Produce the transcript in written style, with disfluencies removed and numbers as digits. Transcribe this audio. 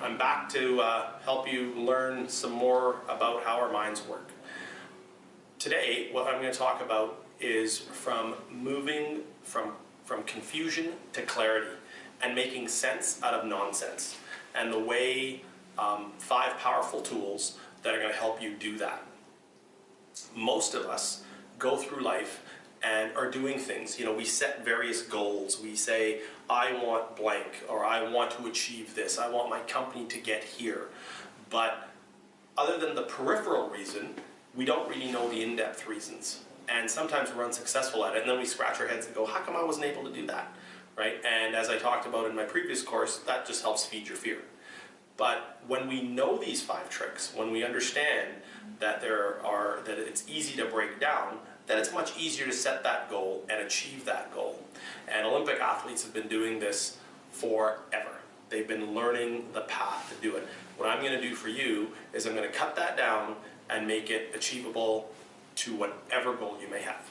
I'm back to help you learn some more about how our minds work. Today, what I'm going to talk about is from moving from confusion to clarity and making sense out of nonsense, and the way 5 powerful tools that are going to help you do that. Most of us go through life and are doing things. You know, we set various goals. We say, I want blank, or I want to achieve this. I want my company to get here. But other than the peripheral reason, we don't really know the in-depth reasons. And sometimes we're unsuccessful at it, and then we scratch our heads and go, how come I wasn't able to do that? Right? And as I talked about in my previous course, that just helps feed your fear. But when we know these 5 tricks, when we understand that that it's easy to break down, then it's much easier to set that goal and achieve that goal. And Olympic athletes have been doing this forever. They've been learning the path to do it. What I'm going to do for you is I'm going to cut that down and make it achievable to whatever goal you may have.